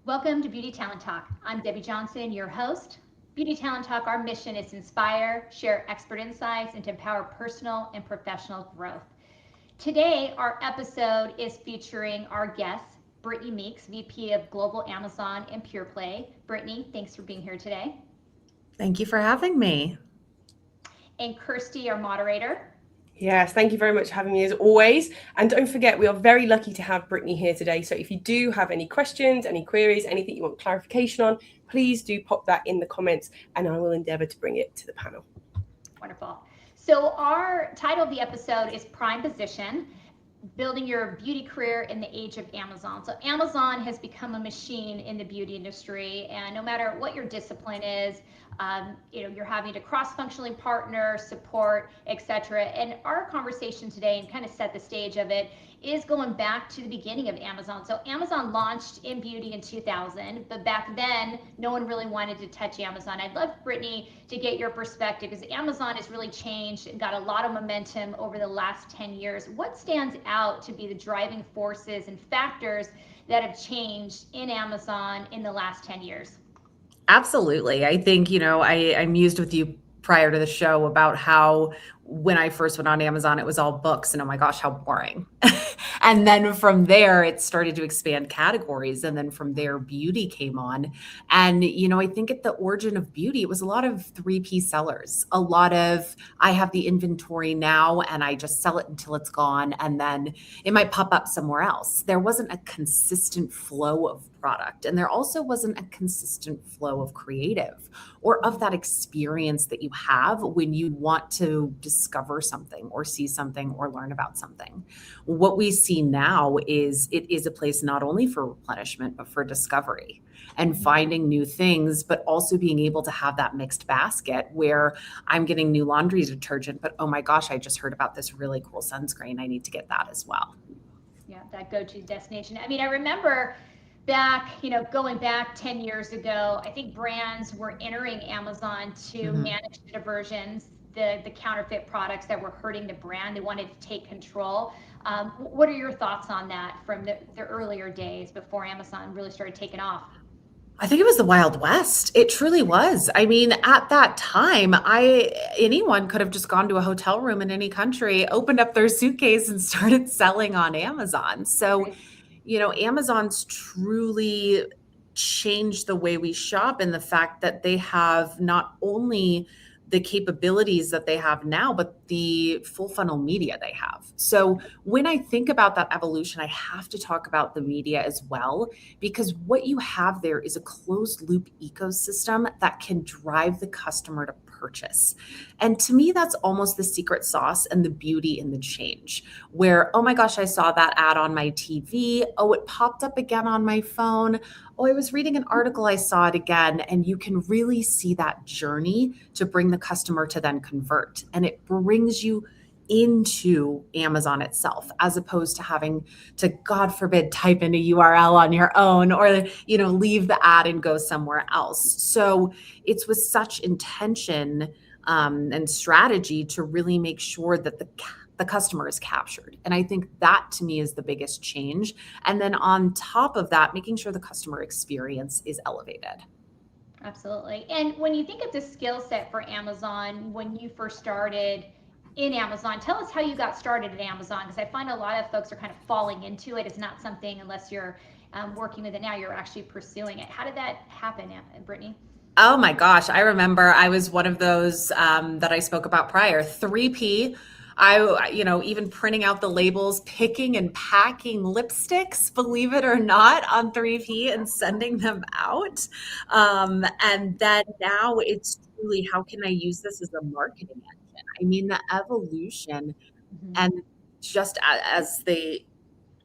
Welcome to Beauty Talent Talk. I'm Debbie Johnson, your host. Beauty Talent Talk, our mission is to inspire, share expert insights, and to empower personal and professional growth. Today, our episode is featuring our guest, Brittany Meeks, VP of Global Amazon and Pure Play. Brittany, thanks for being here today. Thank you for having me. And Kirsty, our moderator. Yes, thank you very much for having me as always. And don't forget, we are very lucky to have Brittany here today. So if you do have any questions, any queries, anything you want clarification on, please do pop that in the comments and I will endeavour to bring it to the panel. Wonderful. So our title of the episode is Prime Position, Building Your Beauty Career in the Age of Amazon. So Amazon has become a machine in the beauty industry, and no matter what your discipline is, you're having to cross-functionally partner, support, etc. And our conversation today, and kind of set the stage of it, is going back to the beginning of Amazon. So Amazon launched in beauty in 2000, but back then, no one really wanted to touch Amazon. I'd love, Brittany, to get your perspective, because Amazon has really changed and got a lot of momentum over the last 10 years. What stands out to be the driving forces and factors that have changed in Amazon in the last 10 years? Absolutely. I think, I mused with you prior to the show about how when I first went on Amazon, it was all books and oh my gosh, how boring. And then from there, it started to expand categories. And then from there, beauty came on. And, I think at the origin of beauty, it was a lot of 3P sellers, a lot of I have the inventory now and I just sell it until it's gone. And then it might pop up somewhere else. There wasn't a consistent flow of product. And there also wasn't a consistent flow of creative or of that experience that you have when you want to discover something or see something or learn about something. What we see now is it is a place not only for replenishment, but for discovery and finding new things, but also being able to have that mixed basket where I'm getting new laundry detergent, but oh my gosh, I just heard about this really cool sunscreen. I need to get that as well. Yeah, that go-to destination. I mean, I remember going back 10 years ago, I think brands were entering Amazon to manage the diversions, the counterfeit products that were hurting the brand. They wanted to take control. What are your thoughts on that from the earlier days before Amazon really started taking off? I think it was the Wild West. It truly was. I mean, at that time, anyone could have just gone to a hotel room in any country, opened up their suitcase and started selling on Amazon. So, Amazon's truly changed the way we shop in the fact that they have not only the capabilities that they have now, but the full funnel media they have. So when I think about that evolution, I have to talk about the media as well, because what you have there is a closed loop ecosystem that can drive the customer to purchase. And to me, that's almost the secret sauce and the beauty in the change where, oh my gosh, I saw that ad on my TV. Oh, it popped up again on my phone. Oh, I was reading an article, I saw it again. And you can really see that journey to bring the customer to then convert. And it brings you into Amazon itself, as opposed to having to, God forbid, type in a URL on your own or, leave the ad and go somewhere else. So it's with such intention and strategy to really make sure that the customer is captured. And I think that to me is the biggest change. And then on top of that, making sure the customer experience is elevated. Absolutely. And when you think of the skill set for Amazon, when you first started in Amazon, tell us how you got started at Amazon, because I find a lot of folks are kind of falling into it. It's not something, unless you're working with it now, you're actually pursuing it. How did that happen, Brittany? Oh my gosh. I remember I was one of those that I spoke about prior, 3P. Even printing out the labels, picking and packing lipsticks, believe it or not, on 3P and sending them out. And then now it's truly, how can I use this as a marketing engine? I mean, the evolution and just as they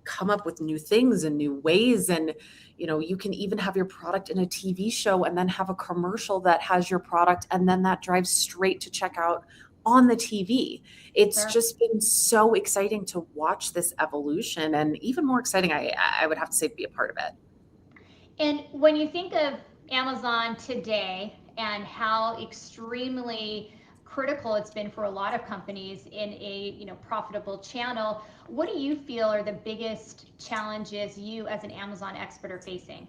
come up with new things and new ways, and you can even have your product in a TV show and then have a commercial that has your product, and then that drives straight to checkout on the TV. It's just been so exciting to watch this evolution, and even more exciting, I would have to say, to be a part of it. And when you think of Amazon today and how extremely critical it's been for a lot of companies in a profitable channel, what do you feel are the biggest challenges you as an Amazon expert are facing?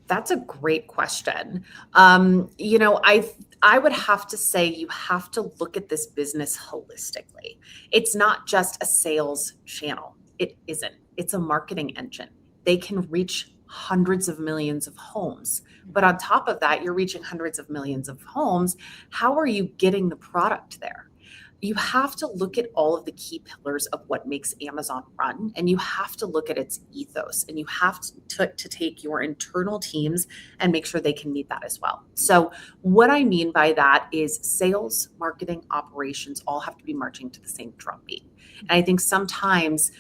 That's a great question. I would have to say you have to look at this business holistically. It's not just a sales channel. It isn't. It's a marketing engine. They can reach hundreds of millions of homes. But on top of that, you're reaching hundreds of millions of homes. How are you getting the product there? You have to look at all of the key pillars of what makes Amazon run, and you have to look at its ethos, and you have to take your internal teams and make sure they can meet that as well. So what I mean by that is sales, marketing, operations all have to be marching to the same drum beat. And I think sometimes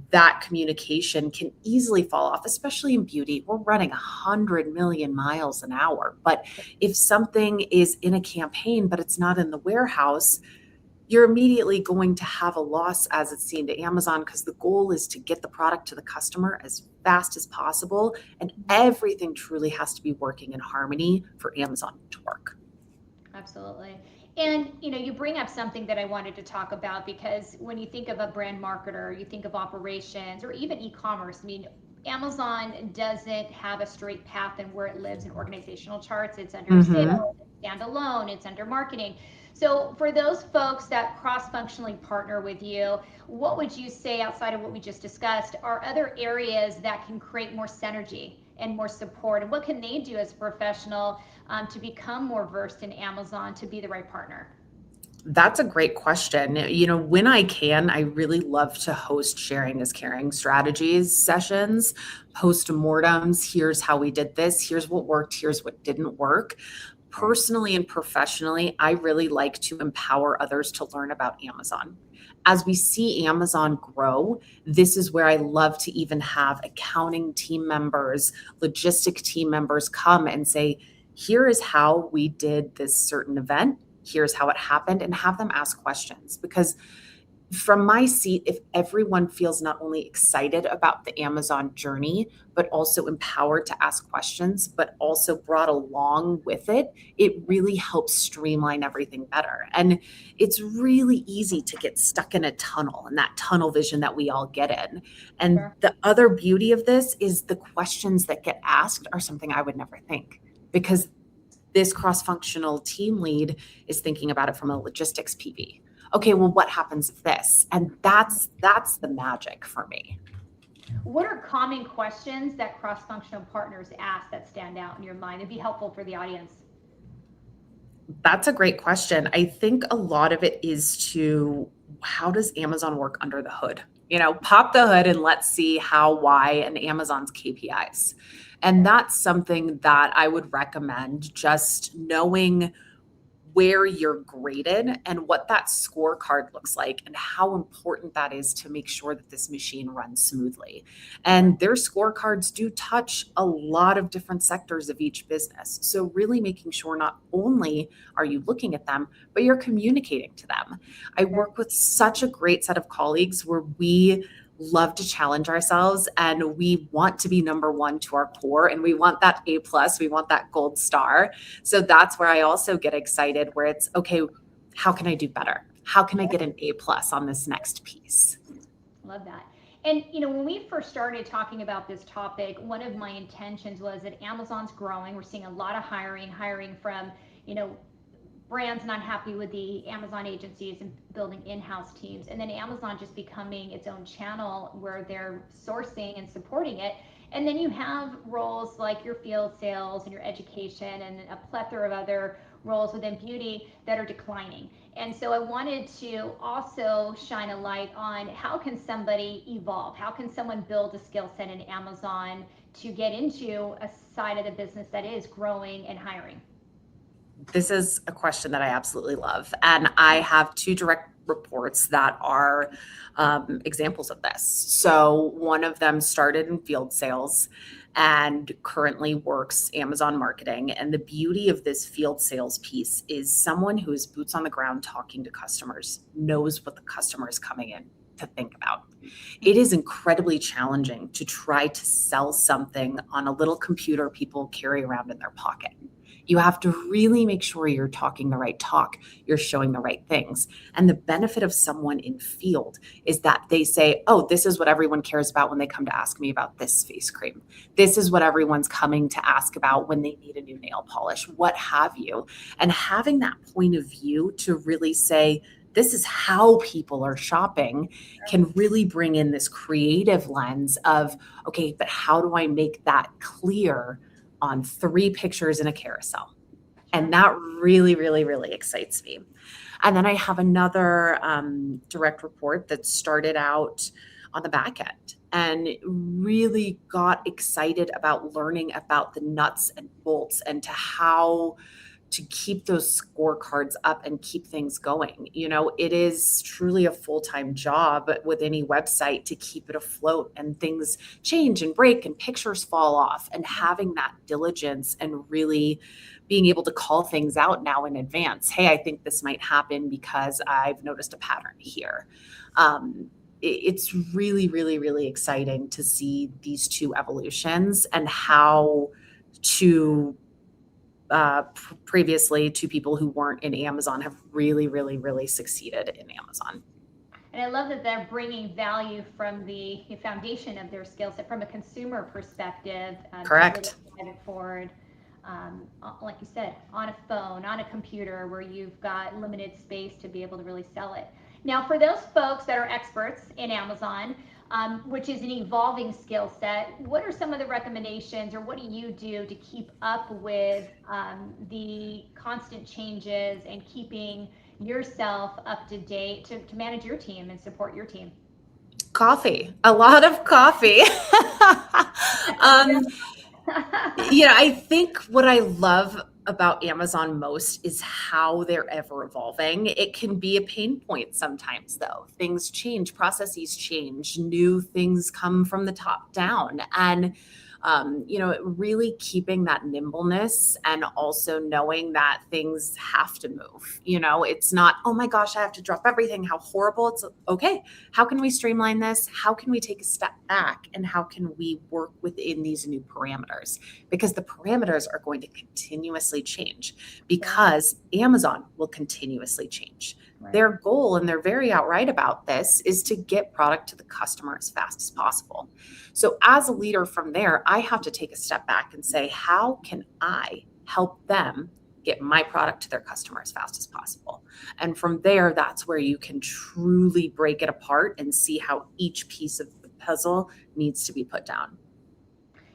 that communication can easily fall off, especially in beauty. We're running 100 million miles an hour. But if something is in a campaign, but it's not in the warehouse, you're immediately going to have a loss as it's seen to Amazon, because the goal is to get the product to the customer as fast as possible. And everything truly has to be working in harmony for Amazon to work. Absolutely. And you bring up something that I wanted to talk about, because when you think of a brand marketer, you think of operations or even e-commerce. I mean, Amazon doesn't have a straight path in where it lives in organizational charts. It's under sales, it's standalone, it's under marketing. So for those folks that cross-functionally partner with you, what would you say, outside of what we just discussed, are other areas that can create more synergy and more support? And what can they do as a professional to become more versed in Amazon to be the right partner? That's a great question. When I can, I really love to host sharing is caring strategies sessions, postmortems. Here's how we did this. Here's what worked. Here's what didn't work. Personally and professionally, I really like to empower others to learn about Amazon. As we see Amazon grow, this is where I love to even have accounting team members, logistic team members come and say, here is how we did this certain event. Here's how it happened, and have them ask questions. Because from my seat, if everyone feels not only excited about the Amazon journey, but also empowered to ask questions, but also brought along with it, it really helps streamline everything better. And it's really easy to get stuck in a tunnel, and that tunnel vision that we all get in. And Sure. the other beauty of this is the questions that get asked are something I would never think, because this cross-functional team lead is thinking about it from a logistics PV. Okay, well, what happens if this? And that's the magic for me. What are common questions that cross-functional partners ask that stand out in your mind? It'd be helpful for the audience. That's a great question. I think a lot of it is to, how does Amazon work under the hood? Pop the hood and let's see how, why, and Amazon's KPIs. And that's something that I would recommend, just knowing where you're graded and what that scorecard looks like and how important that is to make sure that this machine runs smoothly. And their scorecards do touch a lot of different sectors of each business. So really making sure not only are you looking at them, but you're communicating to them. I work with such a great set of colleagues where we love to challenge ourselves, and we want to be number one to our core, and we want that A+, we want that gold star. So that's where I also get excited, where it's, okay, how can I do better? How can I get an A+ on this next piece? Love that. And when we first started talking about this topic, one of my intentions was that Amazon's growing. We're seeing a lot of hiring from, brands not happy with the Amazon agencies and building in-house teams, and then Amazon just becoming its own channel where they're sourcing and supporting it. And then you have roles like your field sales and your education and a plethora of other roles within beauty that are declining. And so I wanted to also shine a light on, how can somebody evolve? How can someone build a skill set in Amazon to get into a side of the business that is growing and hiring? This is a question that I absolutely love. And I have two direct reports that are examples of this. So one of them started in field sales and currently works Amazon marketing. And the beauty of this field sales piece is someone who is boots on the ground talking to customers, knows what the customer is coming in to think about. It is incredibly challenging to try to sell something on a little computer people carry around in their pocket. You have to really make sure you're talking the right talk, you're showing the right things. And the benefit of someone in field is that they say, oh, this is what everyone cares about when they come to ask me about this face cream. This is what everyone's coming to ask about when they need a new nail polish, what have you. And having that point of view to really say, this is how people are shopping can really bring in this creative lens of, okay, but how do I make that clear on 3 pictures in a carousel? And that really, really, really excites me. And then I have another direct report that started out on the back end and really got excited about learning about the nuts and bolts and to how to keep those scorecards up and keep things going. You know, it is truly a full-time job with any website to keep it afloat, and things change and break and pictures fall off, and having that diligence and really being able to call things out now in advance. Hey, I think this might happen because I've noticed a pattern here. It's really, really, really exciting to see these two evolutions and how to previously to people who weren't in Amazon have really, really, really succeeded in Amazon. And I love that they're bringing value from the foundation of their skill set from a consumer perspective. Correct. To really drive it forward, like you said, on a phone, on a computer, where you've got limited space to be able to really sell it. Now, for those folks that are experts in Amazon, which is an evolving skill set, what are some of the recommendations, or what do you do to keep up with the constant changes and keeping yourself up to date to manage your team and support your team? Coffee, a lot of coffee. I think what I love about Amazon most is how they're ever evolving. It can be a pain point sometimes, though. Things change, processes change, new things come from the top down. And really keeping that nimbleness and also knowing that things have to move. It's not, oh my gosh, I have to drop everything. How horrible. It's okay. How can we streamline this? How can we take a step back? And how can we work within these new parameters? Because the parameters are going to continuously change because Amazon will continuously change. Right. Their goal, and they're very outright about this, is to get product to the customer as fast as possible. So as a leader from there, I have to take a step back and say, how can I help them get my product to their customer as fast as possible? And from there, that's where you can truly break it apart and see how each piece of the puzzle needs to be put down.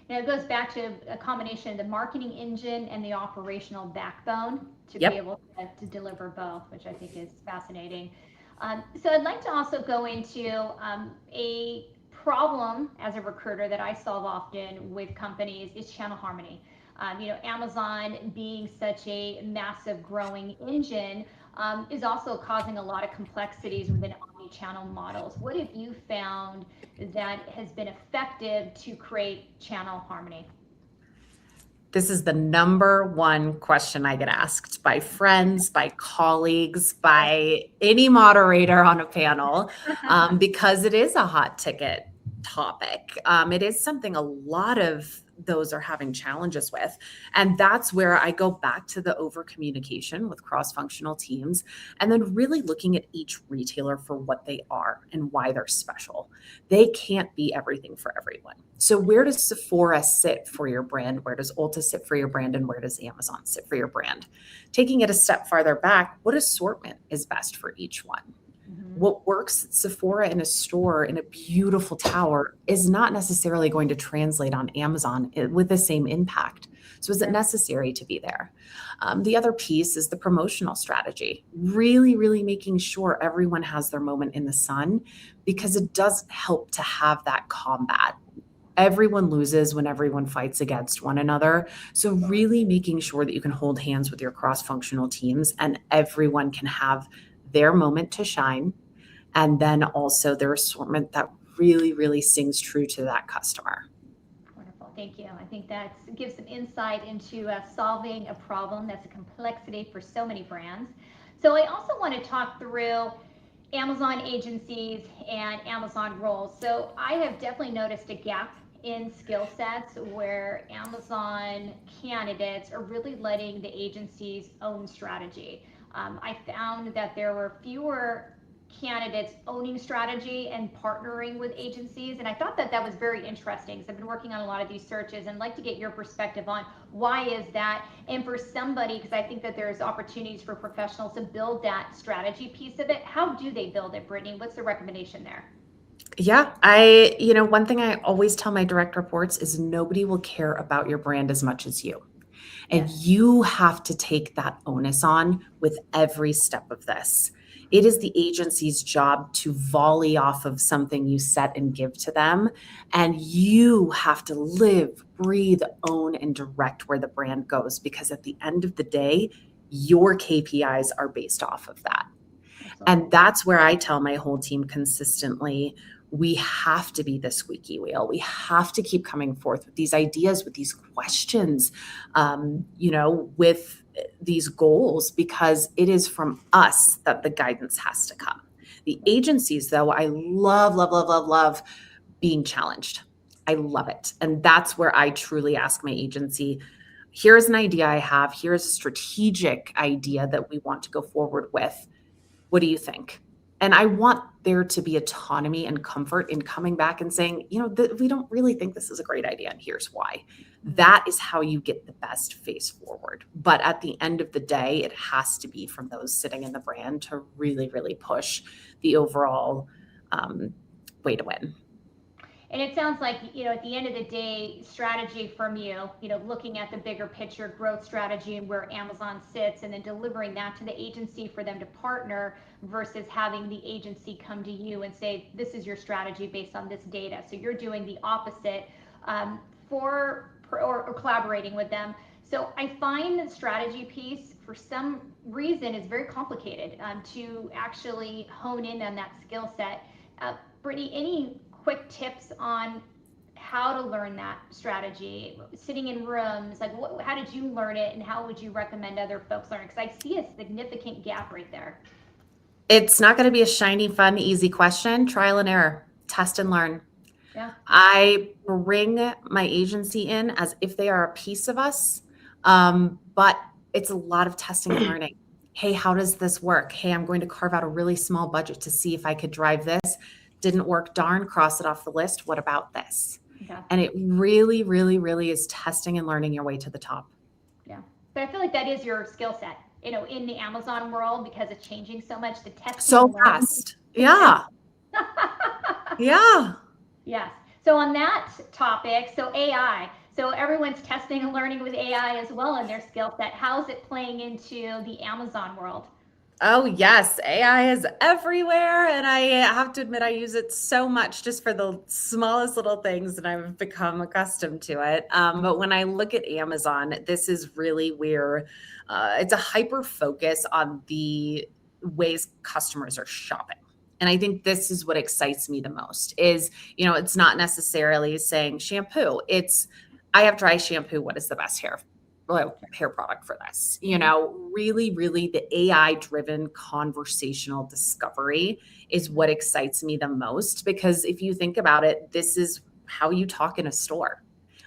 It goes back to a combination of the marketing engine and the operational backbone to be able to deliver both, which I think is fascinating. So I'd like to also go into a problem as a recruiter that I solve often with companies is channel harmony. Amazon being such a massive growing engine is also causing a lot of complexities within omni-channel models. What have you found that has been effective to create channel harmony? This is the number one question I get asked by friends, by colleagues, by any moderator on a panel, because it is a hot ticket topic. It is something a lot of those are having challenges with. And that's where I go back to the over communication with cross-functional teams, and then really looking at each retailer for what they are and why they're special. They can't be everything for everyone. So where does Sephora sit for your brand? Where does Ulta sit for your brand? And where does Amazon sit for your brand? Taking it a step farther back, what assortment is best for each one? What works at Sephora in a store in a beautiful tower is not necessarily going to translate on Amazon with the same impact. So is it necessary to be there? The other piece is the promotional strategy, really, really making sure everyone has their moment in the sun, because it does help to have that combat. Everyone loses when everyone fights against one another. So really making sure that you can hold hands with your cross-functional teams and everyone can have their moment to shine, and then also their assortment that really, really sings true to that customer. Wonderful, thank you. I think that gives some insight into solving a problem that's a complexity for so many brands. So I also want to talk through Amazon agencies and Amazon roles. So I have definitely noticed a gap in skill sets where Amazon candidates are really letting the agencies own strategy. I found that there were fewer candidates owning strategy and partnering with agencies, and I thought that that was very interesting because I've been working on a lot of these searches and like to get your perspective on why is that, and for somebody, because I think that there's opportunities for professionals to build that strategy piece of it. How do they build it, Brittany? What's the recommendation there? Yeah, one thing I always tell my direct reports is nobody will care about your brand as much as you. And Yes. you have to take that onus on with every step of this. It is the agency's job to volley off of something you set and give to them. And you have to live, breathe, own, and direct where the brand goes. Because at the end of the day, your KPIs are based off of that. Absolutely. And that's where I tell my whole team consistently, we have to be the squeaky wheel. We have to keep coming forth with these ideas, with these questions, with these goals, because it is from us that the guidance has to come. The agencies, though, I love, love, love, love, love being challenged. I love it. And that's where I truly ask my agency, here's an idea I have. Here's a strategic idea that we want to go forward with. What do you think? And I want there to be autonomy and comfort in coming back and saying, we don't really think this is a great idea, and here's why. That is how you get the best face forward. But at the end of the day, it has to be from those sitting in the brand to really, really push the overall way to win. And it sounds like, at the end of the day, strategy from you, looking at the bigger picture growth strategy and where Amazon sits, and then delivering that to the agency for them to partner versus having the agency come to you and say, this is your strategy based on this data. So you're doing the opposite or collaborating with them. So I find the strategy piece, for some reason, is very complicated to actually hone in on that skill set. Brittany, any quick tips on how to learn that strategy, sitting in rooms, like how did you learn it, and how would you recommend other folks learn it? Because I see a significant gap right there. It's not going to be a shiny, fun, easy question. Trial and error, test and learn. Yeah. I bring my agency in as if they are a piece of us, but it's a lot of testing and learning. Hey, how does this work? Hey, I'm going to carve out a really small budget to see if I could drive this. Didn't work, darn, cross it off the list. What about this? Yeah. And it really, really, really is testing and learning your way to the top. Yeah. But I feel like that is your skill set, in the Amazon world, because it's changing so much, the testing. So fast. Yeah. Yeah. Yes. So on that topic, so AI. So everyone's testing and learning with AI as well in their skill set. How is it playing into the Amazon world? Oh, yes. AI is everywhere. And I have to admit, I use it so much just for the smallest little things, and I've become accustomed to it. But when I look at Amazon, this is really where it's a hyper focus on the ways customers are shopping. And I think this is what excites me the most is, it's not necessarily saying shampoo. It's, I have dry shampoo. What is the best hair product for this? Really, really the AI driven conversational discovery is what excites me the most, because if you think about it, this is how you talk in a store.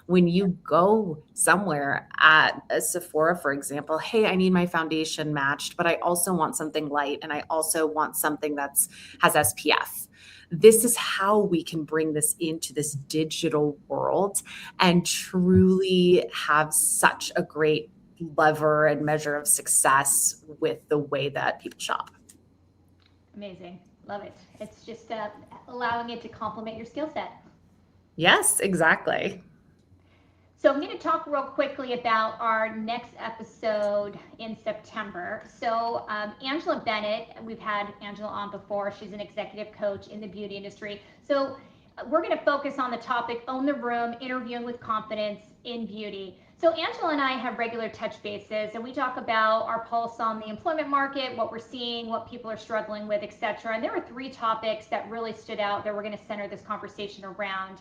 When you go somewhere at a Sephora, for example, hey, I need my foundation matched, but I also want something light, and I also want something has SPF. This is how we can bring this into this digital world and truly have such a great lever and measure of success with the way that people shop. Amazing. Love it. It's just allowing it to complement your skill set. Yes, exactly. So I'm going to talk real quickly about our next episode in September. So Angela Bennett, we've had Angela on before. She's an executive coach in the beauty industry. So we're going to focus on the topic, Own the Room, interviewing with confidence in beauty. So Angela and I have regular touch bases, and we talk about our pulse on the employment market, what we're seeing, what people are struggling with, etc. And there were 3 topics that really stood out that we're going to center this conversation around.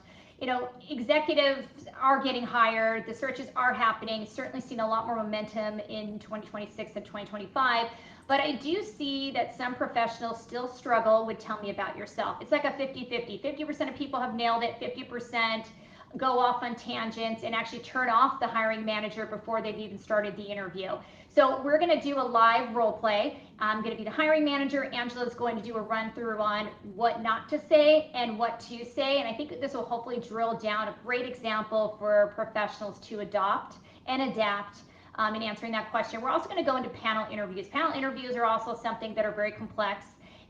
Executives are getting hired, the searches are happening, certainly seen a lot more momentum in 2026 than 2025. But I do see that some professionals still struggle with tell me about yourself. It's like a 50-50. 50% of people have nailed it, 50% go off on tangents and actually turn off the hiring manager before they've even started the interview. So we're going to do a live role play. I'm going to be the hiring manager. Angela's going to do a run through on what not to say and what to say. And I think this will hopefully drill down a great example for professionals to adopt and adapt in answering that question. We're also going to go into panel interviews. Panel interviews are also something that are very complex,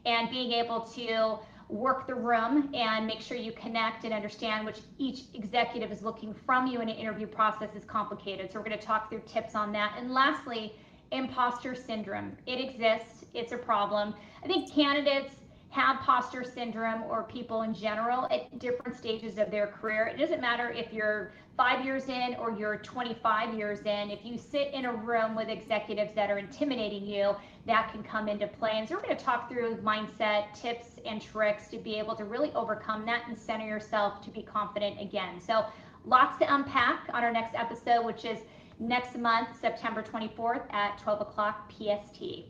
and being able to work the room and make sure you connect and understand which each executive is looking from you in an interview process is complicated. So we're going to talk through tips on that. And lastly, imposter syndrome. It exists. It's a problem. I think candidates have imposter syndrome, or people in general, at different stages of their career. It doesn't matter if you're 5 years in or you're 25 years in. If you sit in a room with executives that are intimidating you, that can come into play. And so we're going to talk through mindset tips and tricks to be able to really overcome that and center yourself to be confident again. So lots to unpack on our next episode, which is next month, September 24th at 12 o'clock PST.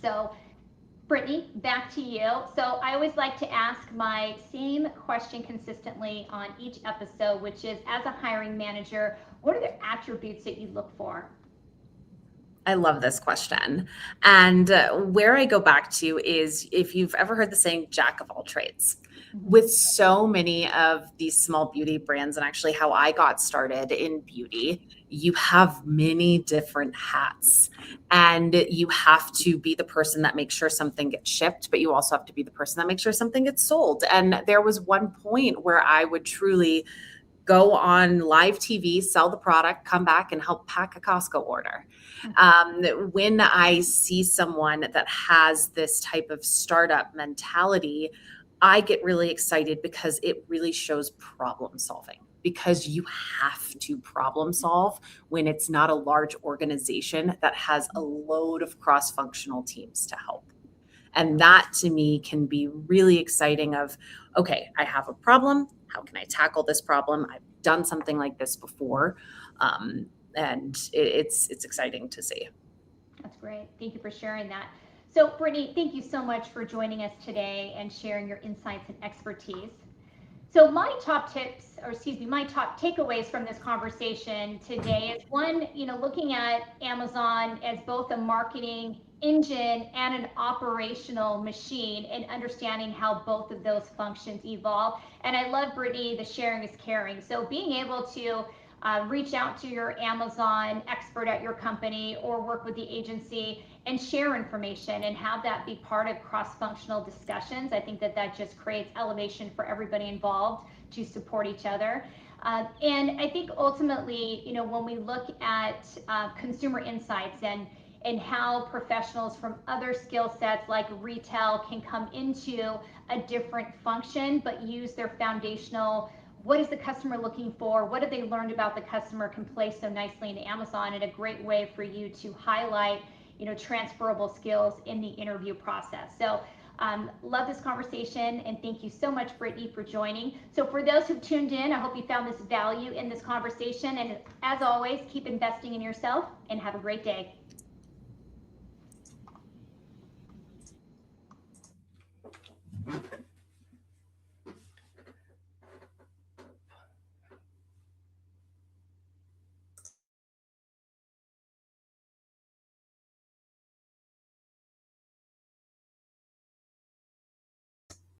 So Brittany, back to you. So I always like to ask my same question consistently on each episode, which is, as a hiring manager, what are the attributes that you look for? I love this question. And where I go back to is, if you've ever heard the saying, jack of all trades. With so many of these small beauty brands, and actually how I got started in beauty, you have many different hats, and you have to be the person that makes sure something gets shipped, but you also have to be the person that makes sure something gets sold. And there was one point where I would truly go on live TV, sell the product, come back and help pack a Costco order. When I see someone that has this type of startup mentality, I get really excited because it really shows problem solving, because you have to problem solve when it's not a large organization that has a load of cross-functional teams to help. And that to me can be really exciting of, okay, I have a problem. How can I tackle this problem? I've done something like this before. And it's exciting to see. That's great. Thank you for sharing that. So Brittany, thank you so much for joining us today and sharing your insights and expertise. So my top tips, or excuse me, my top takeaways from this conversation today is, one, looking at Amazon as both a marketing engine and an operational machine, and understanding how both of those functions evolve. And I love, Brittany, the sharing is caring. So being able to reach out to your Amazon expert at your company or work with the agency and share information and have that be part of cross-functional discussions. I think that just creates elevation for everybody involved to support each other. And I think ultimately, when we look at consumer insights and how professionals from other skill sets like retail can come into a different function, but use their foundational, what is the customer looking for? What have they learned about the customer, can play so nicely into Amazon, and a great way for you to highlight, transferable skills in the interview process. So love this conversation, and thank you so much, Brittany, for joining. So for those who've tuned in, I hope you found this value in this conversation. And as always, keep investing in yourself and have a great day.